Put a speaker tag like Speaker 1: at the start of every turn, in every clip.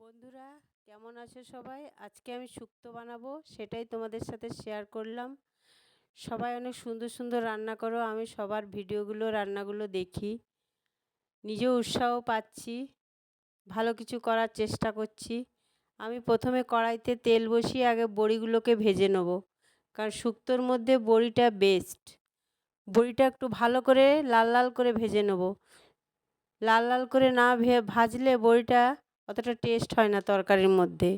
Speaker 1: বন্ধুরা, কেমন আছো সবাই? আজকে আমি শুক্তো বানাবো, সেটাই তোমাদের সাথে শেয়ার করলাম। সবাই অনেক সুন্দর সুন্দর রান্না করো, আমি সবার ভিডিওগুলো রান্নাগুলো দেখি, নিজেও উৎসাহ পাচ্ছি, ভালো কিছু করার চেষ্টা করছি। আমি প্রথমে কড়াইতে তেল বসিয়ে আগে বড়িগুলোকে ভেজে নেব, কারণ শুক্তোর মধ্যে বড়িটা বেস্ট। বড়িটা একটু ভালো করে লাল লাল করে ভেজে নেব। লাল লাল করে না ভাজলে বড়িটা অতটা টেস্ট হয় না তরকারির মধ্যে।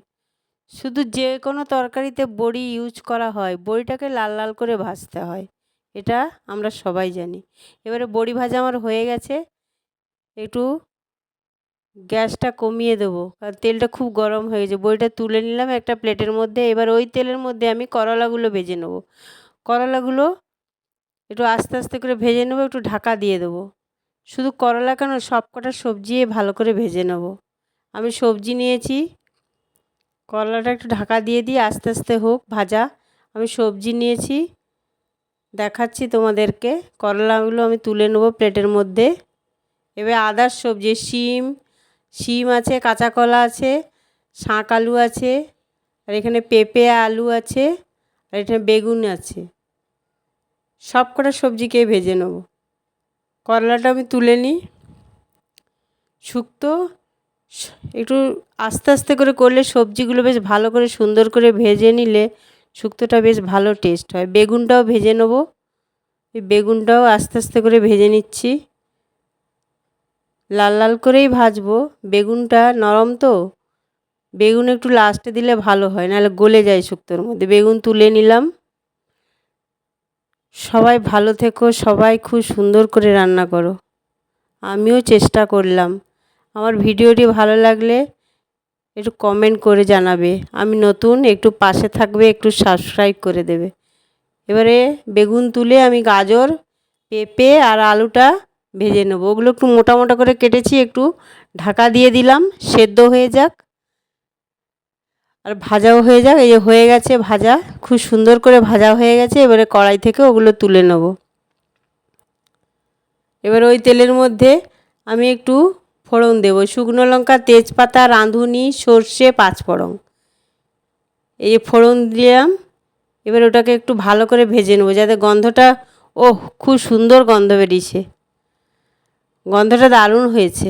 Speaker 1: শুধু যে কোনো তরকারিতে বড়ি ইউজ করা হয়, বড়িটাকে লাল লাল করে ভাজতে হয়, এটা আমরা সবাই জানি। এবারে বড়ি ভাজা আমার হয়ে গেছে, একটু গ্যাসটা কমিয়ে দেবো, কারণ তেলটা খুব গরম হয়ে গেছে। বড়িটা তুলে নিলাম একটা প্লেটের মধ্যে। এবার ওই তেলের মধ্যে আমি করলাগুলো ভেজে নেব। করলাগুলো একটু আস্তে আস্তে করে ভেজে নেবো, একটু ঢাকা দিয়ে দেবো। শুধু করলা কেন, সব কটা সবজি ভালো করে ভেজে নেব। আমি সবজি নিয়েছি, করলাটা একটু ঢাকা দিয়ে দিই, আস্তে আস্তে হোক ভাজা। আমি সবজি নিয়েছি, দেখাচ্ছি তোমাদেরকে। করলাগুলো আমি তুলে নেব প্লেটের মধ্যে। এবার আদার সবজি, শিম আছে, কাঁচা কলা আছে, শাঁক আলু আছে, আর এখানে পেঁপে আলু আছে, আর এখানে বেগুন আছে। সব কটা সবজিকেই ভেজে নেব। করলাটা আমি তুলে নিই। শুক্তো একটু আস্তে আস্তে করে করলে সবজিগুলো বেশ ভালো করে সুন্দর করে ভেজে নিলে শুক্তোটা বেশ ভালো টেস্ট হয়। বেগুনটাও ভেজে নেব, এই বেগুনটাও আস্তে আস্তে করে ভেজে নিচ্ছি। লাল লাল করেই ভাজবো, বেগুনটা নরম তো, বেগুন একটু লাস্টে দিলে ভালো হয়, নাহলে গলে যায় শুক্তোর মধ্যে। বেগুন তুলে নিলাম। সবাই ভালো থেকো, সবাই খুব সুন্দর করে রান্না করো, আমিও চেষ্টা করলাম। আমার ভিডিওটি ভালো লাগলে একটু কমেন্ট করে জানাবে। আমি নতুন, একটু পাশে থাকবে, একটু সাবস্ক্রাইব করে দেবে। এবারে বেগুন তুলে আমি গাজর, পেঁপে আর আলুটা ভেজে নেব। ওগুলো একটু মোটা মোটা করে কেটেছি, একটু ঢাকা দিয়ে দিলাম, সেদ্ধ হয়ে যাক আর ভাজাও হয়ে যাক। এই যে হয়ে গেছে ভাজা, খুব সুন্দর করে ভাজা হয়ে গেছে। এবারে কড়াই থেকে ওগুলো তুলে নেব। এবার ওই তেলের মধ্যে আমি একটু ফোড়ন দেব, শুকনো লঙ্কা, তেজপাতা, রাঁধুনি, সর্ষে, পাঁচফোড়ন, এই ফোড়ন দিলাম। এবার ওটাকে একটু ভালো করে ভেজে নেবো, যাতে গন্ধটা, ওহ খুব সুন্দর গন্ধ বেরিয়েছে, গন্ধটা দারুণ হয়েছে।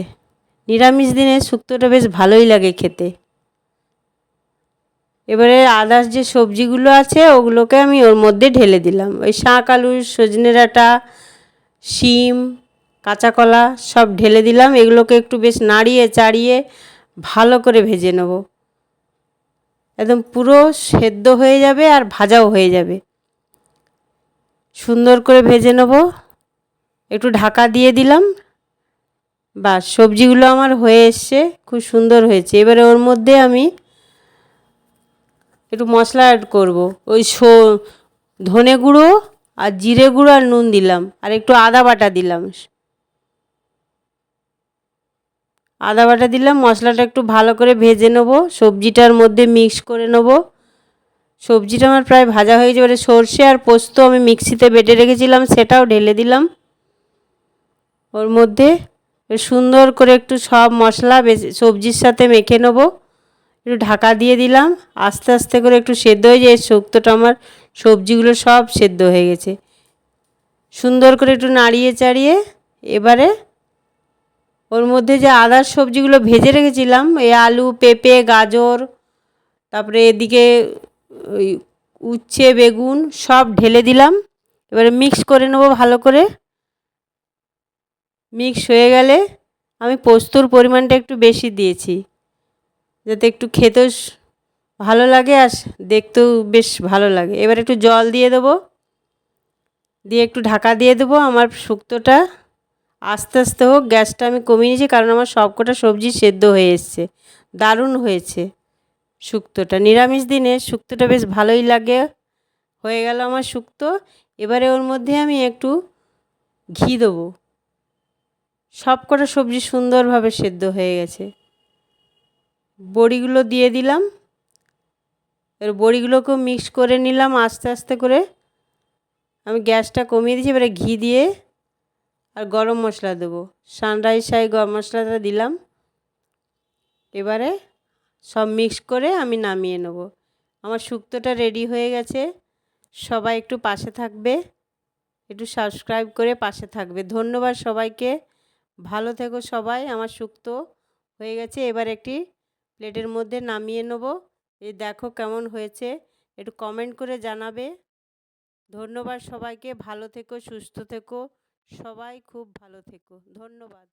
Speaker 1: নিরামিষ দিনে শুক্তোটা বেশ ভালোই লাগে খেতে। এবারে আদার্স যে সবজিগুলো আছে ওগুলোকে আমি ওর মধ্যে ঢেলে দিলাম। ওই শাঁক আলু, সজনে ডাঁটা, শিম, কাঁচা কলা সব ঢেলে দিলাম। এগুলোকে একটু বেশ নাড়িয়ে চাড়িয়ে ভালো করে ভেজে নেব, একদম পুরো সেদ্ধ হয়ে যাবে আর ভাজাও হয়ে যাবে। সুন্দর করে ভেজে নেব, একটু ঢাকা দিয়ে দিলাম। বাস, সবজিগুলো আমার হয়ে এসছে, খুব সুন্দর হয়েছে। এবারে ওর মধ্যে আমি একটু মশলা অ্যাড করব। ওই ধনে গুঁড়ো আর জিরে গুঁড়ো আর নুন দিলাম, আর একটু আদা বাটা দিলাম। আদা বাটা দিলাম, মশলাটা একটু ভালো করে ভেজে নেব, সবজিটার মধ্যে মিক্স করে নেব। সবজিটা আমার প্রায় ভাজা হয়ে যাবে। এবারে সর্ষে আর পোস্ত আমি মিক্সিতে বেটে রেখেছিলাম, সেটাও ঢেলে দিলাম ওর মধ্যে। সুন্দর করে একটু সব মশলা সবজির সাথে মেখে নেব। একটু ঢাকা দিয়ে দিলাম, আস্তে আস্তে করে একটু সেদ্ধ হয়ে যায়। শুক্তোটা আমার সবজিগুলো সব সেদ্ধ হয়ে গেছে। সুন্দর করে একটু নাড়িয়ে চাড়িয়ে এবারে ওর মধ্যে যে আদার সবজিগুলো ভেজে রেখেছিলাম, এই আলু, পেঁপে, গাজর, তারপরে এদিকে ওই উচ্ছে, বেগুন সব ঢেলে দিলাম। এবারে মিক্স করে নেব ভালো করে। মিক্স হয়ে গেলে আমি পোস্তর পরিমাণটা একটু বেশি দিয়েছি, যাতে একটু খেতেও ভালো লাগে আর দেখতেও বেশ ভালো লাগে। এবার একটু জল দিয়ে দেবো, দিয়ে একটু ঢাকা দিয়ে দেবো। আমার শুক্তোটা আস্তে আস্তে হোক, গ্যাসটা আমি কমিয়ে নিয়েছি, কারণ আমার সবকটা সবজি সেদ্ধ হয়ে এসছে। দারুণ হয়েছে শুক্তোটা। নিরামিষ দিনে শুক্তোটা বেশ ভালোই লাগে। হয়ে গেল আমার শুক্তো। এবারে ওর মধ্যে আমি একটু ঘি দেবো। সবকটা সবজি সুন্দরভাবে সেদ্ধ হয়ে গেছে। বড়িগুলো দিয়ে দিলাম, এবার বড়িগুলোকেও মিক্স করে নিলাম আস্তে আস্তে করে। আমি গ্যাসটা কমিয়ে দিয়েছি। এবারে ঘি দিয়ে আর গরম মশলা দেবো, সানরাইজ গরম মশলাটা দিলাম। এবারে সব মিক্স করে আমি নামিয়ে নেব। আমার শুক্তোটা রেডি হয়ে গেছে। সবাই একটু পাশে থাকবে, একটু সাবস্ক্রাইব করে পাশে থাকবে। ধন্যবাদ সবাইকে। ভালো থেকো সবাই। আমার শুক্তো হয়ে গেছে, এবার একটি প্লেটের মধ্যে নামিয়ে নেব। এই দেখো কেমন হয়েছে, একটু কমেন্ট করে জানাবে। ধন্যবাদ সবাইকে। ভালো থেকো, সুস্থ থেকো, সবাই খুব ভালো থেকো। ধন্যবাদ।